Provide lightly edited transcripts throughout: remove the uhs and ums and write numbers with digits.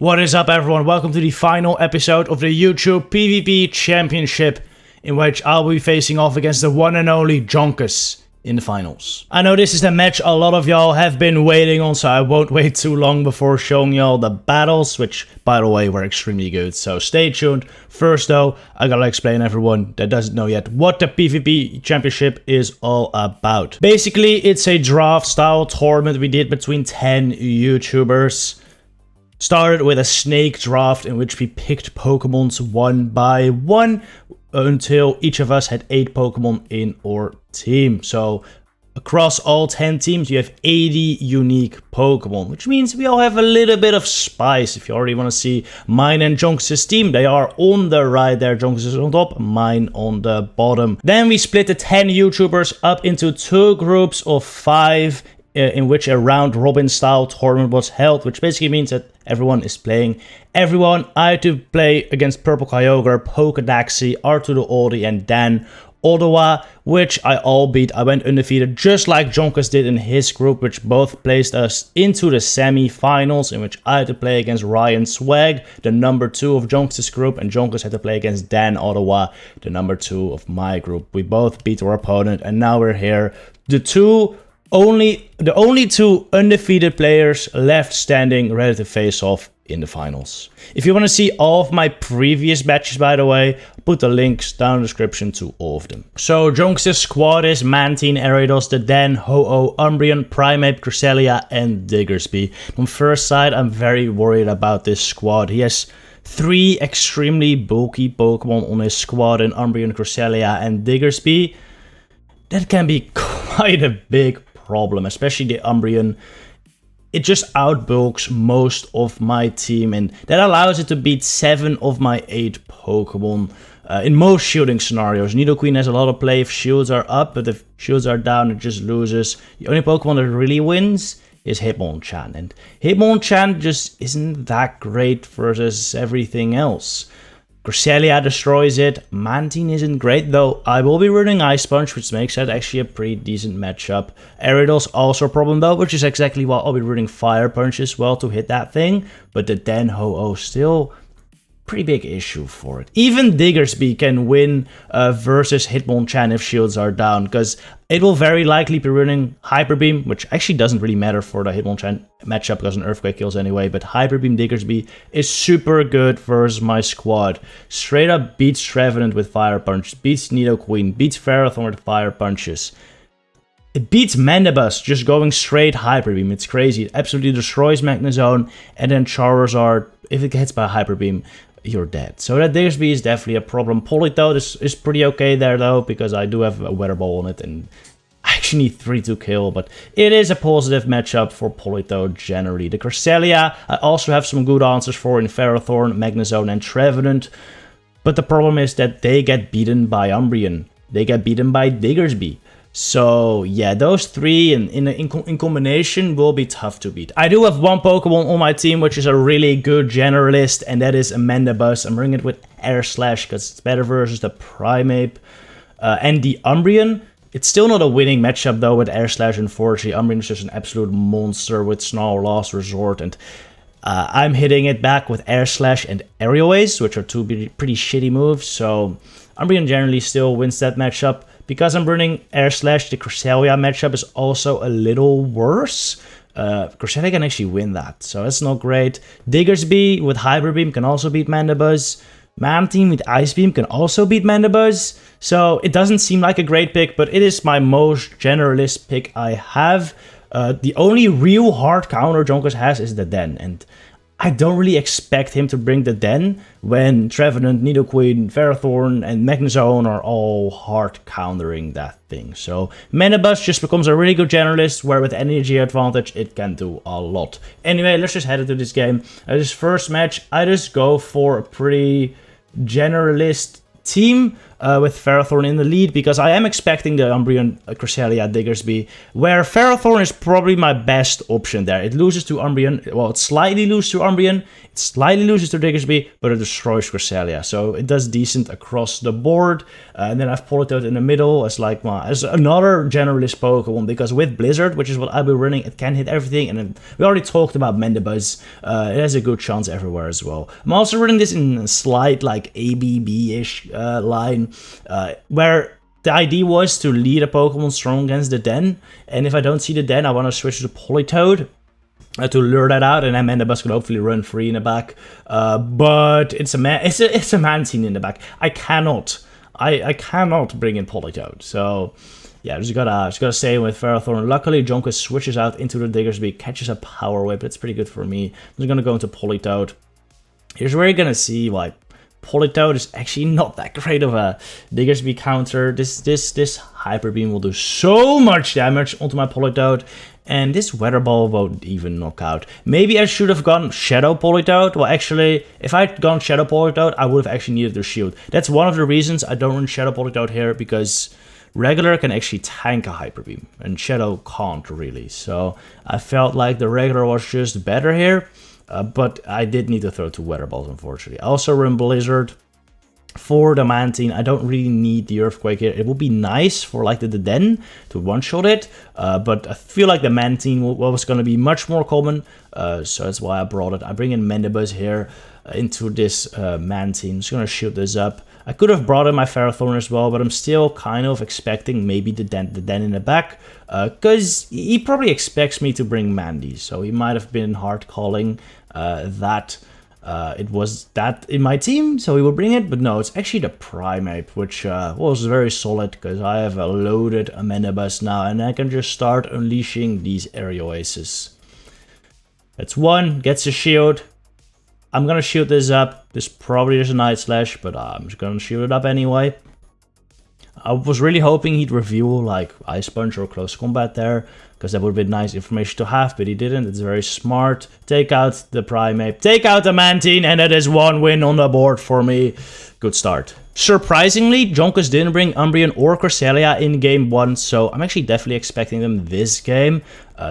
What is up, everyone? Welcome to the final episode of the YouTube PvP Championship, in which I'll be facing off against the one and only Jonkus in the finals. I know this is the match a lot of y'all have been waiting on, so I won't wait too long before showing y'all the battles, which, by the way, were extremely good, so stay tuned. First though, I gotta explain everyone that doesn't know yet what the PvP Championship is all about. Basically, it's a draft-style tournament we did between 10 YouTubers. Started with a snake draft in which we picked Pokemons one by one until each of us had 8 Pokemon in our team. So across all 10 teams you have 80 unique Pokemon, which means we all have a little bit of spice. If you already want to see mine and Jonkus' team, they are on the right there. Jonkus is on top, mine on the bottom. Then we split the 10 YouTubers up into 2 groups of 5 in which a round robin style tournament was held, which basically means that everyone is playing everyone. I had to play against Purple Kyogre, Pokedaxi, Arthur the Audi, and Dan Ottawa, which I all beat. I went undefeated just like Jonkus did in his group, which both placed us into the semi-finals, in which I had to play against Ryan Swag, the number 2 of Jonkus' group, and Jonkus had to play against Dan Ottawa, the number 2 of my group. We both beat our opponent, and now we're here. The only 2 undefeated players left standing, ready to face off in the finals. If you want to see all of my previous matches, by the way, I'll put the links down in the description to all of them. So Jonkus' squad is Mantine, Ariados, the Den, Ho-Oh, Umbreon, Primeape, Cresselia, and Diggersby. On first side, I'm very worried about this squad. He has 3 extremely bulky Pokemon on his squad in Umbreon, Cresselia, and Diggersby. That can be quite a big problem, especially the Umbreon. It just outbulks most of my team, and that allows it to beat 7 of my 8 Pokemon in most shielding scenarios. Nidoqueen has a lot of play if shields are up, but if shields are down, it just loses. The only Pokemon that really wins is Hitmonchan, and Hitmonchan just isn't that great versus everything else. Cresselia destroys it. Mantine isn't great, though I will be running Ice Punch, which makes that actually a pretty decent matchup. Ariados also a problem though, which is exactly why I'll be running Fire Punch as well to hit that thing. But the Den Ho-Oh still pretty big issue for it. Even Diggersby can win versus Hitmonchan if shields are down, because it will very likely be running Hyper Beam, which actually doesn't really matter for the Hitmonchan matchup because an Earthquake kills anyway, but Hyper Beam Diggersby is super good versus my squad. Straight up beats Trevenant with Fire Punch, beats Nidoqueen, beats Ferrothorn with Fire Punches. It beats Mandibuzz just going straight Hyper Beam. It's crazy. It absolutely destroys Magnezone, and then Charizard, if it gets by Hyper Beam, you're dead. So that Diggersby is definitely a problem. Politoed is pretty okay there though, because I do have a Weather Ball on it, and I actually need 3 to kill, but it is a positive matchup for Politoed generally. The Cresselia, I also have some good answers for in Ferrothorn, Magnezone, and Trevenant, but the problem is that they get beaten by Umbreon. They get beaten by Diggersby. So yeah, those 3 in combination will be tough to beat. I do have 1 Pokemon on my team, which is a really good generalist, and that is a Mandibuzz. I'm running it with Air Slash because it's better versus the Primeape and the Umbreon. It's still not a winning matchup though with Air Slash, unfortunately. Umbreon is just an absolute monster with Snarl, Last Resort, and I'm hitting it back with Air Slash and Aerial Ace, which are 2 pretty shitty moves, so Umbreon generally still wins that matchup. Because I'm running Air Slash, the Cresselia matchup is also a little worse. Cresselia can actually win that, so that's not great. Diggersby with Hyper Beam can also beat Mandibuzz. Mantine with Ice Beam can also beat Mandibuzz. So it doesn't seem like a great pick, but it is my most generalist pick I have. The only real hard counter Jonkus has is the Den, and I don't really expect him to bring the Den when Trevenant, Nidoqueen, Ferrothorn, and Magnezone are all hard countering that thing. So Mandibuzz just becomes a really good generalist, where with energy advantage it can do a lot. Anyway, let's just head into this game. This first match, I just go for a pretty generalist team. with Ferrothorn in the lead, because I am expecting the Umbreon Cresselia Diggersby, where Ferrothorn is probably my best option there. It loses to Umbreon, well, it slightly loses to Umbreon, it slightly loses to Diggersby, but it destroys Cresselia, so it does decent across the board. And then I've Politoed in the middle as like as another generalist Pokemon, because with Blizzard, which is what I'll be running, it can hit everything, and then we already talked about Mandibuzz, it has a good chance everywhere as well. I'm also running this in a slight like ABB-ish line, where the idea was to lead a Pokemon strong against the Den, and if I don't see the Den, I want to switch to Politoed to lure that out, and then Mandibuzz could hopefully run free in the back. But it's a Mantine in the back. I cannot bring in Politoed. So yeah, just gotta stay with Ferrothorn. Luckily, Jonkus switches out into the Diggersby, catches a Power Whip. That's pretty good for me. I'm just gonna go into Politoed. Here's where you're gonna see why Politoed is actually not that great of a Diggersby counter. This Hyper Beam will do so much damage onto my Politoed, and this Weather Ball won't even knock out. Maybe I should have gone Shadow Politoed. Well, actually, if I'd gone Shadow Politoed, I would have actually needed the shield. That's one of the reasons I don't run Shadow Politoed here, because regular can actually tank a Hyper Beam, and Shadow can't really. So I felt like the regular was just better here, but I did need to throw 2 Weather Balls, unfortunately. I also run Blizzard for the Mantine. I don't really need the Earthquake here. It would be nice for like the Den to one-shot it, but I feel like the Mantine was going to be much more common, so that's why I brought it. I bring in Mandibuzz here into this Mantine. I'm just going to shoot this up. I could have brought in my Ferrothorn as well, but I'm still kind of expecting maybe the Den in the back, because he probably expects me to bring Mandy, so he might have been hard calling that it was that in my team, so he will bring it, but no, it's actually the Primeape, which was very solid, because I have a loaded Mandibuzz now, and I can just start unleashing these aerial aces. That's one, gets a shield. I'm gonna shoot this up. This probably is a Night Slash, but I'm just gonna shoot it up anyway. I was really hoping he'd reveal like Ice Punch or Close Combat there, because that would be nice information to have, but he didn't. It's very smart. Take out the Primeape, take out the Mantine, and that is 1 win on the board for me. Good start. Surprisingly, Jonkus didn't bring Umbreon or Cresselia in game 1, so I'm actually definitely expecting them this game.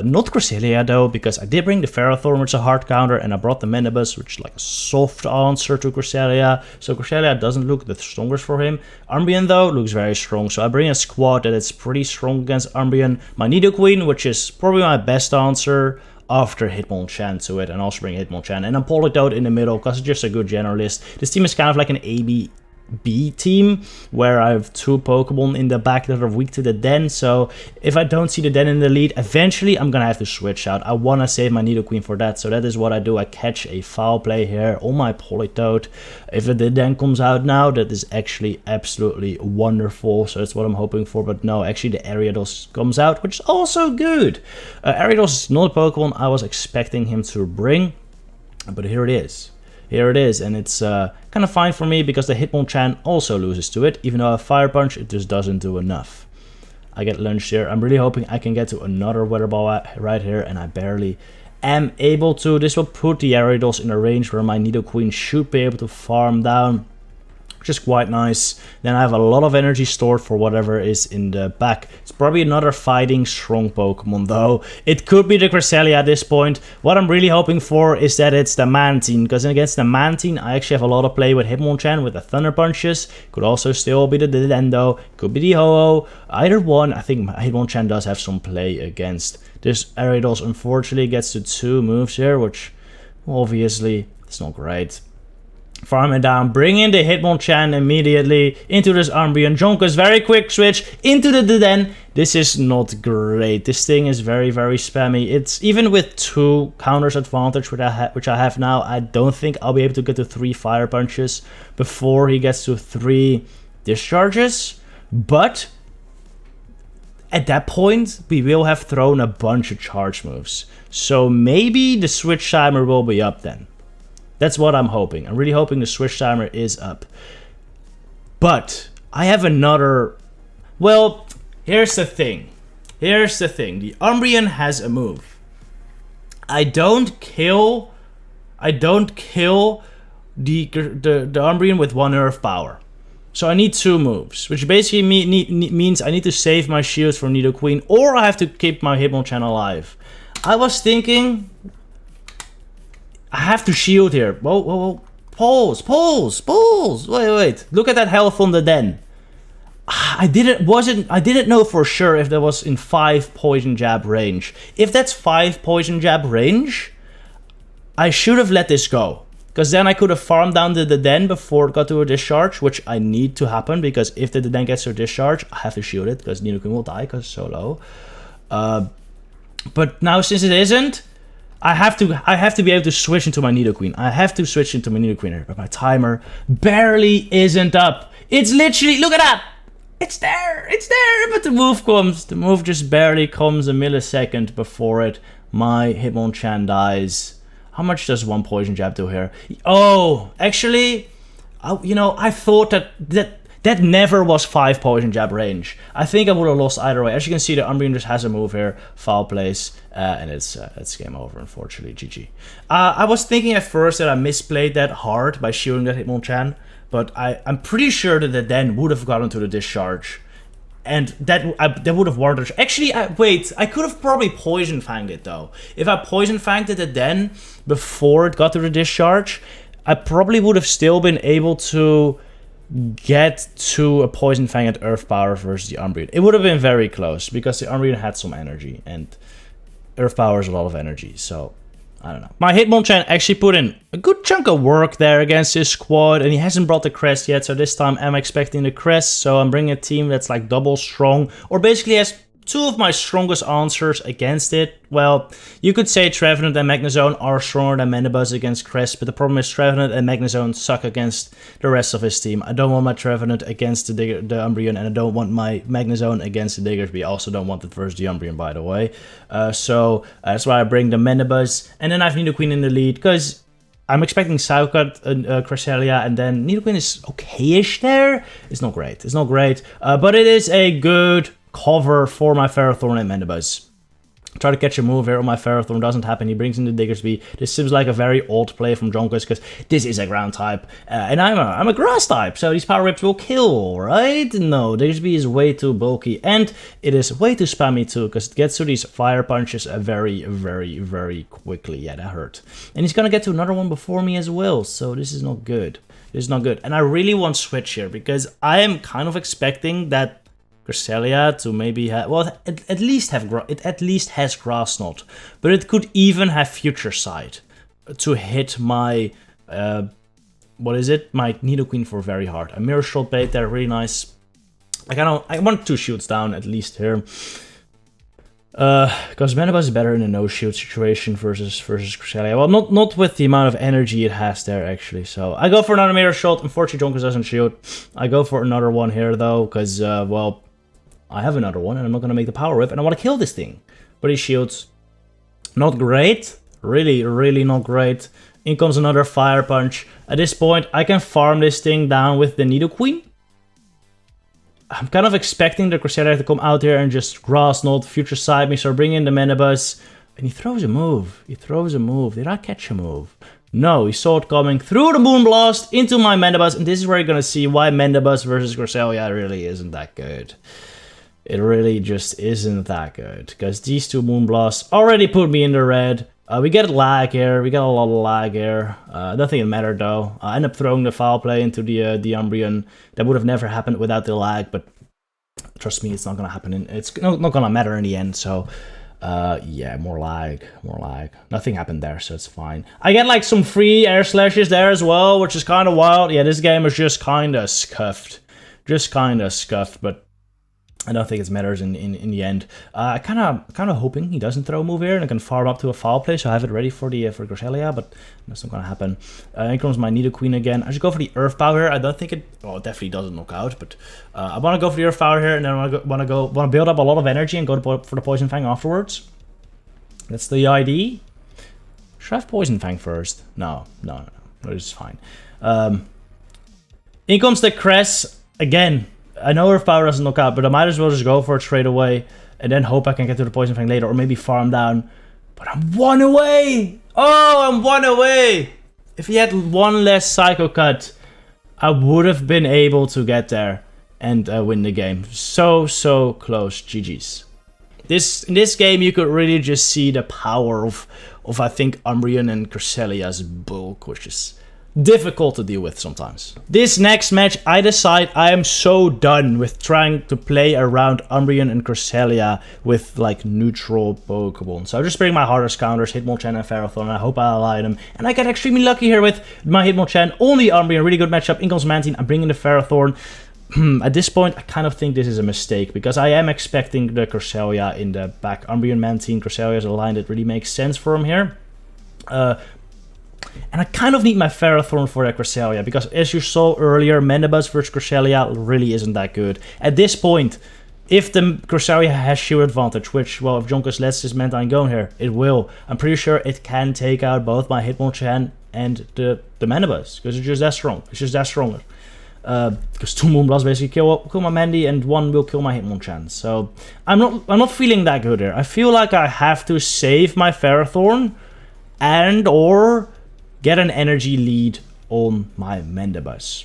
Not Cresselia though, because I did bring the Ferrothorn, which is a hard counter, and I brought the Mandibuzz, which is like a soft answer to Cresselia. So Cresselia doesn't look the strongest for him. Umbreon though looks very strong, so I bring a squad that is pretty strong against Umbreon. My Nidoqueen, which is probably my best answer after Hitmonchan to it, and also bring Hitmonchan. And I'm Politoed in the middle, because it's just a good generalist. This team is kind of like an AB B team, where I have 2 Pokemon in the back that are weak to the Den, so if I don't see the Den in the lead, eventually I'm gonna have to switch out. I wanna save my Nidoqueen for that, so that is what I do. I catch a foul play here on my Politoed. If the Den comes out now, that is actually absolutely wonderful, so that's what I'm hoping for, but no, actually the Ariados comes out, which is also good. Ariados is not a Pokemon I was expecting him to bring, but here it is. Here it is, and it's kind of fine for me, because the Hitmonchan also loses to it. Even though I have Fire Punch, it just doesn't do enough. I get lunched here. I'm really hoping I can get to another Weather Ball right here, and I barely am able to. This will put the Ariados in a range where my Nidoqueen should be able to farm down, which is quite nice. Then I have a lot of energy stored for whatever is in the back. It's probably another fighting strong Pokemon though. It could be the Cresselia at this point. What I'm really hoping for is that it's the Mantine, because against the Mantine I actually have a lot of play with Hitmonchan with the Thunder Punches. Could also still be the Dendo, could be the Ho-Oh. Either one. I think Hitmonchan does have some play against this Ariados. Unfortunately gets to 2 moves here, which obviously is not great. Farm it down, bring in the Hitmonchan immediately into this Umbreon. Jonkus, very quick switch into the Den. This is not great. This thing is very, very spammy. It's even with 2 counters advantage, which I have now, I don't think I'll be able to get to 3 Fire Punches before he gets to 3 discharges. But at that point, we will have thrown a bunch of charge moves. So maybe the switch timer will be up then. That's what I'm hoping. I'm really hoping the switch timer is up. But I have another... Well, here's the thing. Here's the thing. The Umbreon has a move. I don't kill the Umbreon with 1 Earth Power. So I need 2 moves, which basically means I need to save my shields for Nidoqueen, or I have to keep my Hitmonchan alive. I was thinking I have to shield here. Whoa, whoa, whoa. Pulse. Wait. Look at that health on the den. I didn't know for sure if that was in 5 poison jab range. If that's 5 poison jab range, I should have let this go. Because then I could have farmed down the den before it got to a discharge, which I need to happen, because if the den gets to a discharge, I have to shield it, because Nidoqueen will die, because it's so low. But now, since it isn't, I have to be able to switch into my Nidoqueen. I have to switch into my Nidoqueen here, but my timer barely isn't up. It's literally, look at that! It's there, but the move comes. The move just barely comes a millisecond before it. My Hitmonchan dies. How much does 1 poison jab do here? Oh, actually, you know, I thought that never was 5 poison jab range. I think I would have lost either way. As you can see, the Umbreon just has a move here, foul place, and it's game over, unfortunately. GG. I was thinking at first that I misplayed that hard by shielding that Hitmonchan, but I'm pretty sure that the den would have gotten to the discharge, and that would have warranted. Actually, wait, I could have probably poison fanged it though. If I poison fanged it then before it got to the discharge, I probably would have still been able to get to a poison fang at Earth Power versus the Umbreon. It would have been very close because the Umbreon had some energy and Earth Power is a lot of energy, so I don't know. My Hitmonchan actually put in a good chunk of work there against his squad, and he hasn't brought the crest yet, so this time I'm expecting the crest, so I'm bringing a team that's like double strong, or basically has 2 of my strongest answers against it. Well, you could say Trevenant and Magnezone are stronger than Mandibuzz against Crest, but the problem is Trevenant and Magnezone suck against the rest of his team. I don't want my Trevenant against the Umbreon, and I don't want my Magnezone against the Diggersby. I also don't want it versus the Umbreon, by the way. So that's why I bring the Mandibuzz, and then I have Nidoqueen in the lead, because I'm expecting Psychocut and Cresselia, and then Nidoqueen is okay-ish there. It's not great. It's not great, but it is a good cover for my Ferrothorn and Mandibuzz. Try to catch a move here on my Ferrothorn, doesn't happen. He brings in the Diggersby. This seems like a very odd play from Jonkus, because this is a ground type, and I'm a grass type, so these Power Whips will kill, right? No, Diggersby is way too bulky, and it is way too spammy too, because it gets to these fire punches very, very, very quickly. Yeah, that hurt. And he's gonna get to another one before me as well, so this is not good. This is not good. And I really want Switch here, because I am kind of expecting that Cresselia to maybe have, well, at least has Grass Knot, but it could even have Future Sight to hit my what is it? My Nidoqueen for very hard. A Mirror Shot bait there, really nice. I want 2 shields down at least here. Because Mandibuzz is better in a no-shield situation versus Cresselia. Well, not with the amount of energy it has there, actually. So I go for another Mirror Shot. Unfortunately, Jonkus doesn't shield. I go for another one here, though, because, well, I have another one, and I'm not going to make the Power Whip, and I want to kill this thing. But he shields. Not great. Really, really not great. In comes another Fire Punch. At this point, I can farm this thing down with the Nidoqueen. I'm kind of expecting the Cresselia to come out here and just Grass Knot, Future Sight me, so bring in the Mandibuzz. And he throws a move. He throws a move. Did I catch a move? No, he saw it coming through the Moonblast into my Mandibuzz, and this is where you're going to see why Mandibuzz versus Cresselia really isn't that good. It really just isn't that good, because these 2 Moonblasts already put me in the red. We get lag here, we get a lot of lag here. I don't think it mattered though. I end up throwing the foul play into the Umbreon. That would have never happened without the lag, but trust me, it's not gonna happen. It's not gonna matter in the end, so yeah, more lag. Nothing happened there, so it's fine. I get like some free air slashes there as well, which is kind of wild. Yeah, this game is just kind of scuffed. But I don't think it matters in the end. I kind of hoping he doesn't throw a move here and I can farm up to a foul play, so I have it ready for the for Cresselia, but that's not gonna happen. Here comes my Nidoqueen again. I should go for the Earth Power here. I don't think it. Well, it definitely doesn't knock out, but I want to go for the Earth Power here, and then I want to build up a lot of energy and go for the Poison Fang afterwards. That's the idea. Should I have Poison Fang first? No, this is fine. In comes the Cress again. I know Earth Power doesn't knock out, but I might as well just go for it straight away and then hope I can get to the Poison Fang later, or maybe farm down. But I'm 1 away! Oh, I'm 1 away! If he had 1 less Psycho Cut, I would have been able to get there and win the game. So close. GG's. In this game, you could really just see the power of I think Umbreon and Cresselia's bulk, which is difficult to deal with sometimes. This next match, I decide I am so done with trying to play around Umbreon and Cresselia with like neutral Pokemon. So I just bring my hardest counters, Hitmonchan and Ferrothorn, and I hope I ally them. And I get extremely lucky here with my Hitmonchan, only Umbreon, really good matchup. In comes Mantine, I'm bringing the Ferrothorn. At this point, I kind of think this is a mistake, because I am expecting the Cresselia in the back. Umbreon, Mantine, Cresselia is a line that really makes sense for him here. And I kind of need my Ferrothorn for that Cresselia, because as you saw earlier, Mandibuzz versus Cresselia really isn't that good. At this point, if the Cresselia has shield advantage, which, well, if Jonkus lets this Mantine go in here, it will. I'm pretty sure it can take out both my Hitmonchan and the Mandibuzz, because it's just that strong. It's just that stronger. Because 2 Moonblasts basically kill my Mandy, and 1 will kill my Hitmonchan. So I'm not feeling that good here. I feel like I have to save my Ferrothorn and or get an energy lead on my Mandibuzz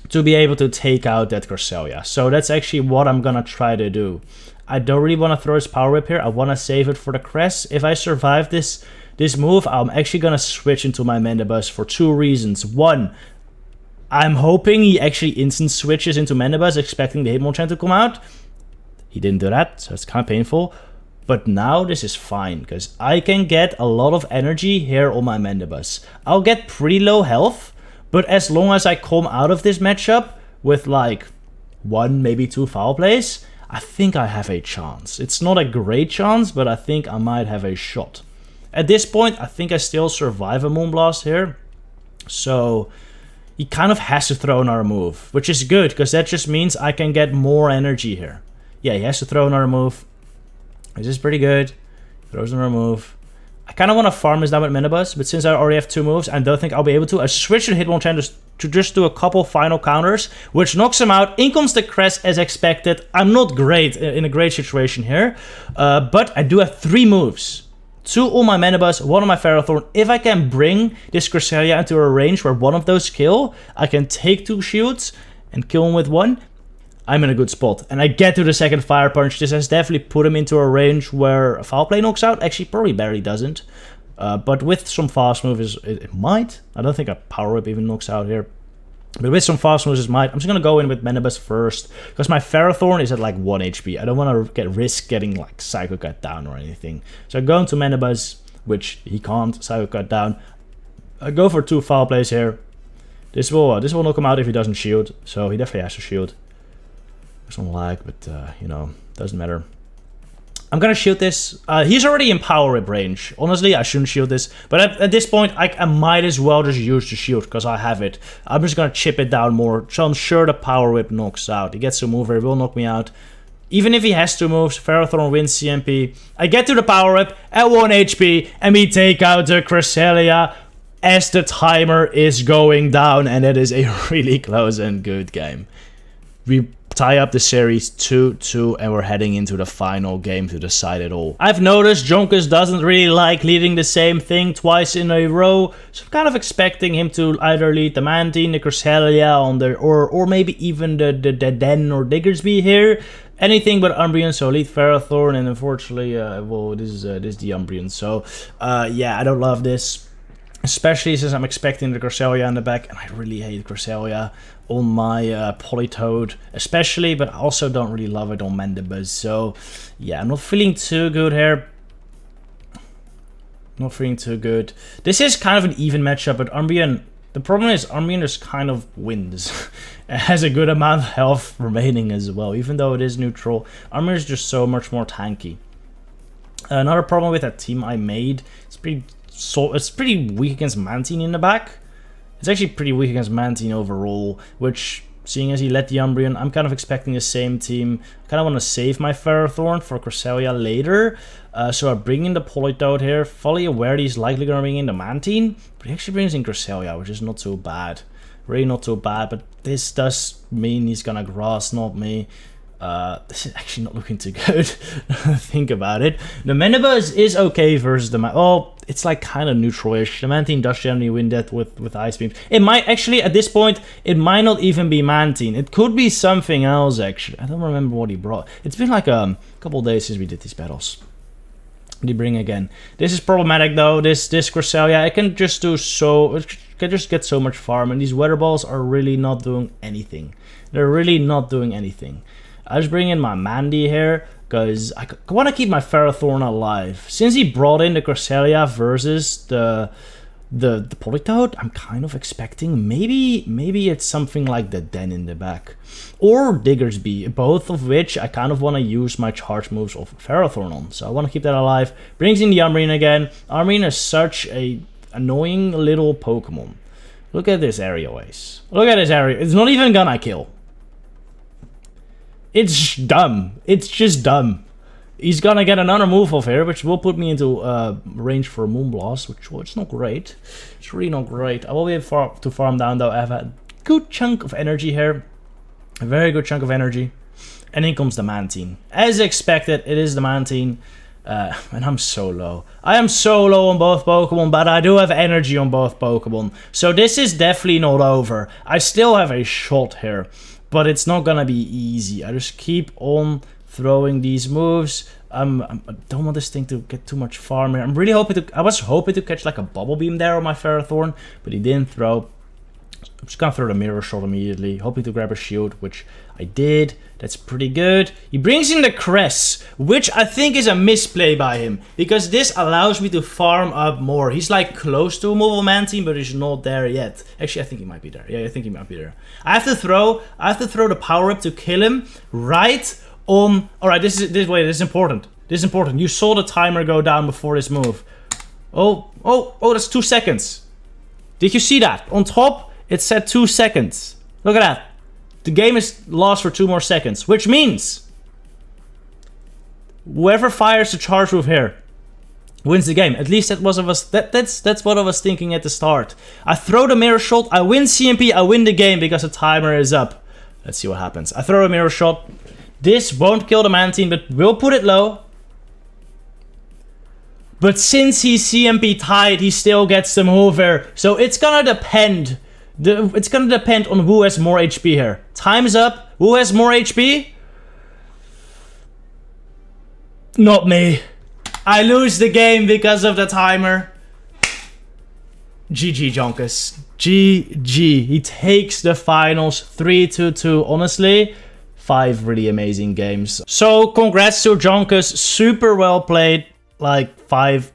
to be able to take out that Cresselia. So that's actually what I'm gonna try to do. I don't really want to throw his Power Whip here. I want to save it for the Cress. If I survive this move, I'm actually gonna switch into my Mandibuzz for 2 reasons. 1, I'm hoping he actually instant switches into Mandibuzz, expecting the Hitmonchan to come out. He didn't do that, so it's kind of painful. But now this is fine, because I can get a lot of energy here on my Mandibuzz. I'll get pretty low health, but as long as I come out of this matchup with like 1, maybe 2 foul plays, I think I have a chance. It's not a great chance, but I think I might have a shot. At this point, I think I still survive a Moonblast here. So he kind of has to throw another move, which is good, because that just means I can get more energy here. Yeah, he has to throw another move. This is pretty good. Throws another move. I kind of want to farm this down with Mandibuzz, but since I already have 2 moves, I don't think I'll be able to. I switch to Hitmonchan to just do a couple final counters, which knocks him out. In comes the Crest as expected. I'm not great in a great situation here, but I do have 3 moves. 2 on my Mandibuzz, 1 on my Ferrothorn. If I can bring this Cresselia into a range where 1 of those kill, I can take 2 shields and kill him with 1. I'm in a good spot. And I get to the second Fire Punch. This has definitely put him into a range where a Foul Play knocks out. Actually, probably barely doesn't. But with some fast moves, it might. I don't think a Power Whip even knocks out here. But with some fast moves, it might. I'm just going to go in with Mandibuzz first, because my Ferrothorn is at like 1 HP. I don't want to risk getting like Psycho Cut down or anything. So I go into Mandibuzz, which he can't Psycho Cut down. I go for 2 Foul Plays here. This will knock him out if he doesn't shield. So he definitely has to shield. Some lag, but you know, doesn't matter. I'm gonna shield this. He's already in Power Whip range. Honestly, I shouldn't shield this, but at this point, I might as well just use the shield, because I have it. I'm just gonna chip it down more, so I'm sure the Power Whip knocks out. He gets a move, he will knock me out. Even if he has 2 moves, Ferrothorn wins CMP. I get to the Power Whip at 1 HP, and we take out the Cresselia as the timer is going down, and it is a really close and good game. We tie up the series 2-2, and we're heading into the final game to decide it all. I've noticed Jonkus doesn't really like leading the same thing twice in a row, so I'm kind of expecting him to either lead the Mantine, the Cresselia, on the, or maybe even the Den or Diggersby here. Anything but Umbreon, so lead Ferrothorn, and unfortunately, well, this is the Umbreon. So, yeah, I don't love this, especially since I'm expecting the Cresselia in the back, and I really hate Cresselia on my Politoed, especially, but I also don't really love it on Mandibuzz. So, yeah, I'm not feeling too good here. Not feeling too good. This is kind of an even matchup, but Umbreon, the problem is Umbreon just kind of wins. It has a good amount of health remaining as well, even though it is neutral. Umbreon is just so much more tanky. Another problem with that team I made, it's pretty weak against Mantine in the back. It's actually pretty weak against Mantine overall, which, seeing as he led the Umbreon, I'm kind of expecting the same team. I kind of want to save my Ferrothorn for Cresselia later. So I bring in the Politoed here, fully aware that he's likely going to bring in the Mantine, but he actually brings in Cresselia, which is not too bad. Really not too bad, but this does mean he's going to grass, not me. This is actually not looking too good. Think about it. The Manibus is okay versus the it's like kind of neutral-ish. The Mantine does generally win that with Ice Beams. It might actually, at this point, it might not even be Mantine. It could be something else, actually. I don't remember what he brought. It's been like a couple days since we did these battles. They bring again. This is problematic though. This Cresselia, I can just do so. It can just get so much farm, and these weather balls are really not doing anything. They're really not doing anything. I just bring in my Mandy here because I want to keep my Ferrothorn alive. Since he brought in the Cresselia versus the Politoed, I'm kind of expecting maybe it's something like the Den in the back or Diggersby, both of which I kind of want to use my charge moves of Ferrothorn on. So I want to keep that alive. Brings in the Umbreon again. Umbreon is such a annoying little Pokemon. Look at this Aerial Ace. Look at this Aerial. It's not even gonna kill. It's dumb. It's just dumb. He's gonna get another move off here, which will put me into range for a Moonblast, which it's not great. It's really not great. I will be able to farm down though. I have a good chunk of energy here. A very good chunk of energy. And in comes the Mantine. As expected, it is the Mantine. And I'm so low. I am so low on both Pokemon, but I do have energy on both Pokemon. So this is definitely not over. I still have a shot here, but it's not gonna be easy. I just keep on throwing these moves. I don't want this thing to get too much farm here. I'm really hoping to... I was hoping to catch like a Bubble Beam there on my Ferrothorn, but he didn't throw. I'm just gonna throw the Mirror Shot immediately, hoping to grab a shield, which I did. That's pretty good. He brings in the Cress, which I think is a misplay by him, because this allows me to farm up more. He's like close to a Mobile Mantine, but he's not there yet. Actually, I think he might be there. Yeah, I think he might be there. I have to throw the power up to kill him right on. All right, this is important. This is important. You saw the timer go down before this move. Oh, that's 2 seconds. Did you see that? On top, it said 2 seconds. Look at that. The game is lost for 2 more seconds, which means whoever fires the charge move here wins the game. At least that was of us. That's what I was thinking at the start. I throw the Mirror Shot, I win CMP, I win the game because the timer is up. Let's see what happens. I throw a Mirror Shot. This won't kill the Mantine, but we'll put it low. But since he's CMP tied, he still gets the move here. So it's gonna depend. It's gonna depend on who has more HP here. Time's up. Who has more HP? Not me. I lose the game because of the timer. GG, Jonkus. GG. He takes the finals 3-2. Honestly, 5 really amazing games. So congrats to Jonkus. Super well played. Like 5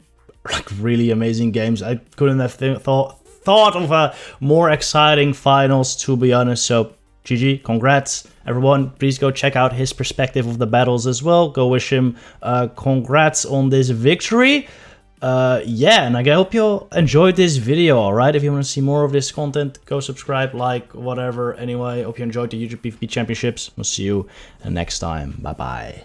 like really amazing games. I couldn't have thought of a more exciting finals, to be honest. So GG, congrats everyone. Please go check out his perspective of the battles as well. Go wish him congrats on this victory. Yeah, and I hope you enjoyed this video. All right, if you want to see more of this content, go subscribe, like, whatever. Anyway, hope you enjoyed the YouTube PvP championships. We'll see you next time. Bye bye.